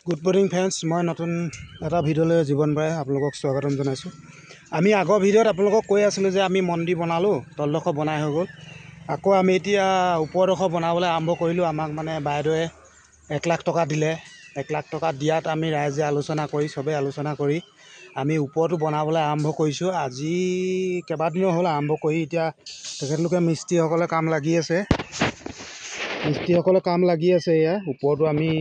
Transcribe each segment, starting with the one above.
Good morning friends, মই নতুন এটা ভিডিঅ'লৈ জীৱন বৰাই আপোনালোকক স্বাগতম জনাইছোঁ। আমি আগৰ ভিডিঅ'ত আপোনালোকক কৈ আছিলোঁ যে আমি মন্দিৰ বনালোঁ, তলডোখৰ বনাই হৈ গ'ল। আকৌ আমি এতিয়া ওপৰডোখৰ বনাবলৈ আৰম্ভ কৰিলোঁ। আমাক মানে বাইদেৱে 1 লাখ টকা দিলে। 1 লাখ টকা দিয়াত আমি ৰাইজে চবেই আলোচনা কৰি আমি ওপৰটো বনাবলৈ আৰম্ভ কৰিছোঁ। আজি কেইবাদিনো হ'ল আৰম্ভ কৰি। এতিয়া তেখেতলোকে মিস্ত্ৰীসকলে কাম লাগি আছে। এয়া ওপৰটো আমি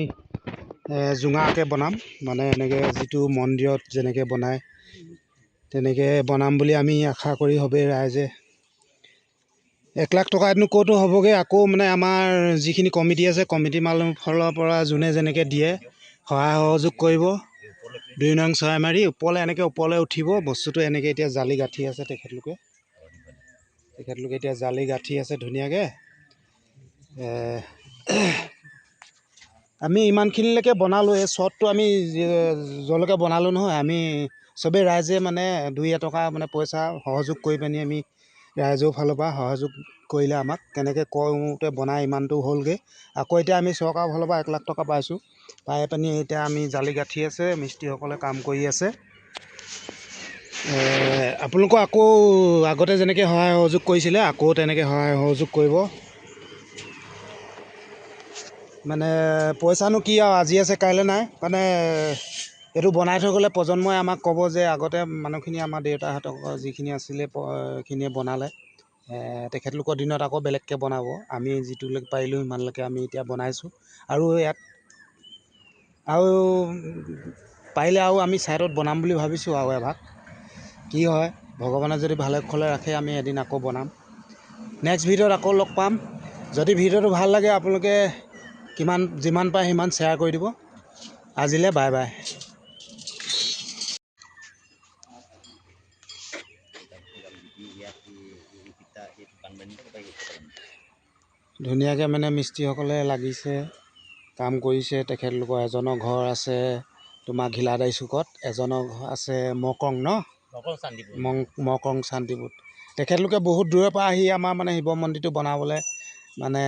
জোঙাকৈ বনাম, মানে এনেকৈ যিটো মন্দিৰত যেনেকৈ বনায় তেনেকৈ বনাম বুলি আমি আশা কৰি সবেই ৰাইজে। 1 লাখ টকাতনো ক'তো হ'বগৈ। আকৌ মানে আমাৰ যিখিনি কমিটি আছে, কমিটি ফালৰ পৰা যোনে যেনেকৈ দিয়ে সহায় সহযোগ কৰিব। 2 নং চৰাইমাৰি ওপৰলৈ উঠিব বস্তুটো। এনেকৈ এতিয়া জালি গাঁঠি আছে তেখেতলোকে এতিয়া জালি গাঁঠি আছে ধুনীয়াকৈ। আমি ইমানখিনিলৈকে বনালোঁ। এই শ্বটটো আমি যলৈকে বনালোঁ নহয়, আমি চবেই ৰাইজে মানে 2-এটকা মানে পইচা সহযোগ কৰি পিনি আমি ৰাইজৰ ফালৰ পৰা সহযোগ কৰিলে আমাক তেনেকৈ কৰোঁতে বনাই ইমানটো হ'লগৈ। আকৌ এতিয়া আমি চৰকাৰৰ ফালৰ পৰা 1 লাখ টকা পাইছোঁ। পাই পিনি এতিয়া আমি জালি গাঁঠি আছে, মিস্ত্ৰীসকলে কাম কৰি আছে। আপোনালোকক আকৌ আগতে যেনেকৈ সহায় সহযোগ কৰিছিলে আকৌ তেনেকৈ সহায় সহযোগ কৰিব। মানে পইচানো কি আৰু, আজি আছে কাইলৈ নাই। মানে এইটো বনাই থৈ গ'লে প্ৰজন্মই আমাক ক'ব যে আগতে মানুহখিনি আমাৰ দেউতাহঁতক যিখিনি আছিলে সেইখিনিয়ে বনালে। তেখেতলোকৰ দিনত আকৌ বেলেগকৈ বনাব। আমি যিটোলৈকে পাৰিলোঁ সিমানলৈকে আমি এতিয়া বনাইছোঁ। আৰু ইয়াত পাৰিলে আমি ছাইডত বনাম বুলি ভাবিছোঁ। আৰু এভাগ কি হয়, ভগৱানে যদি ভালে কুশলে ৰাখে আমি এদিন আকৌ বনাম। নেক্সট ভিডিঅ'ত আকৌ লগ পাম। যদি ভিডিঅ'টো ভাল লাগে আপোনালোকে যিমান পাৰে সিমান শ্বেয়াৰ কৰি দিব। আজিলৈ বাই বাই। ধুনীয়াকৈ মানে মিস্ত্ৰীসকলে লাগিছে, কাম কৰিছে। তেখেতলোকৰ এজনৰ ঘৰ আছে তোমাৰ ঘিলাদাৰী চুকত, এজনৰ ঘৰ আছে মকৰং মকৰং শান্তিপুৰ। তেখেতলোকে বহুত দূৰৰ পৰা আহি আমাৰ মানে শিৱ মন্দিৰটো বনাবলৈ মানে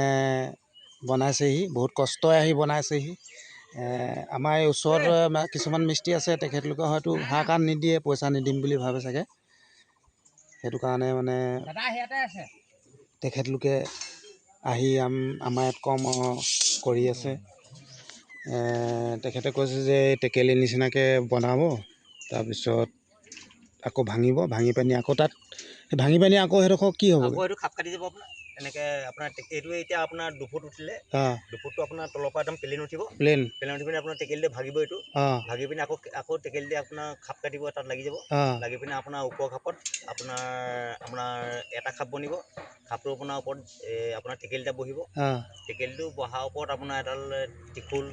বনাইছেহি। বহুত কষ্টই আহি বনাইছেহি। আমাৰ এই ওচৰত কিছুমান মিস্ত্ৰী আছে, তেখেতলোকে হয়তো হাক নিদিয়ে, পইচা নিদিম বুলি ভাবে চাগে। সেইটো কাৰণে মানে তেখেতলোকে আহি আমাৰ ইয়াত কম কৰি আছে। তেখেতে কৈছে যে টেকেলি নিচিনাকৈ বনাব, তাৰপিছত আকৌ ভাঙি পানি আকৌ তাত ভাঙি পানি আকৌ সেইডোখৰ কি হ'ব, আকৌ এইটো খাপ কাটি যাব আপোনাৰ। এনেকৈ আপোনাৰ এইটো এতিয়া আপোনাৰ 2 ফুট উঠিলে 2 ফুটটো আপোনাৰ তলৰ পৰা একদম প্লেন উঠি পিনি আপোনাৰ টেকেলিটো ভাগিব। এইটো ভাগি পিনি আকৌ টেকেলিটো আপোনাৰ খাপ কাটিব, তাত লাগি যাব। লাগি পিনি আপোনাৰ ওপৰ খাপত আপোনাৰ এটা খাপ বনিব। খাপটোৰ আপোনাৰ ওপৰত আপোনাৰ টেকেলিটা বহিব। টেকেলিটো বহাৰ ওপৰত আপোনাৰ এডাল ত্ৰিশূল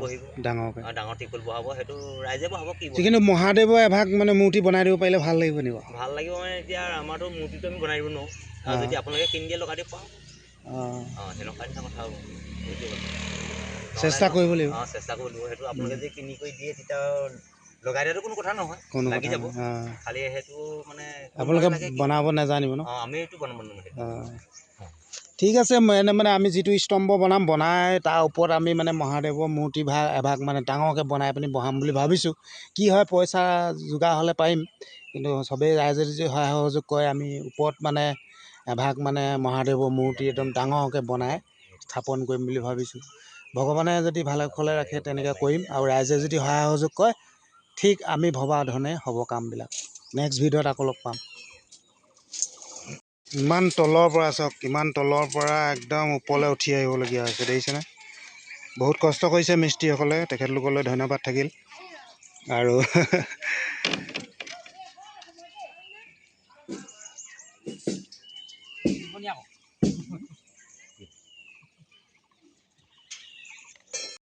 বহিব, ডাঙৰ ত্ৰিশূল বহাব। সেইটো ৰাইজে বহাব। কি কিন্তু মহাদেৱৰ এভাগ মানে মূৰ্তি বনাই দিব পাৰিলে ভাল লাগিব নেকি? ভাল লাগিব মানে এতিয়া আমাৰতো মূৰ্তিটো আমি বনাই দিব নোৱাৰোঁ। আৰু যদি আপোনালোকে কিনি দিয়ে লগাই দিব পাৰোঁ। সেনেকুৱা নিচিনা কথা হ'ব। চেষ্টা কৰিব লাগিব। চেষ্টা কৰিব লাগিব। সেইটো আপোনালোকে যদি কিনি কৰি দিয়ে তেতিয়া লগাই দিয়াটো কোনো কথা নহয়, লাগি যাব। খালি সেইটো মানে আপোনালোকে বনাব নাজানিব ন? আমি এইটো বনাব নোৱাৰিম। ঠিক আছে। মানে আমি যিটো স্তম্ভ বনাই তাৰ ওপৰত আমি মানে মহাদেৱৰ মূৰ্তি এভাগ মানে ডাঙৰকৈ বনাই পিনি বহাম বুলি ভাবিছোঁ। কি হয়, পইচা যোগাৰ হ'লে পাৰিম। কিন্তু চবেই ৰাইজে যদি সহায় সহযোগ কৰে, আমি ওপৰত মানে এভাগ মানে মহাদেৱৰ মূৰ্তি একদম ডাঙৰকৈ বনাই স্থাপন কৰিম বুলি ভাবিছোঁ। ভগৱানে যদি ভালে কুশলে ৰাখে তেনেকৈ কৰিম। আৰু ৰাইজে যদি সহায় সহযোগ কৰে, ঠিক আমি ভবা ধৰণে হ'ব কামবিলাক। নেক্সট ভিডিঅ'ত আকৌ লগ পাম। ইমান তলৰ পৰা চাওক, ইমান তলৰ পৰা একদম ওপৰলৈ উঠি আহিবলগীয়া হৈছে, দেখিছেনে? বহুত কষ্ট কৰিছে মিস্ত্ৰীসকলে, তেখেতলোকলৈ ধন্যবাদ থাকিল। আৰু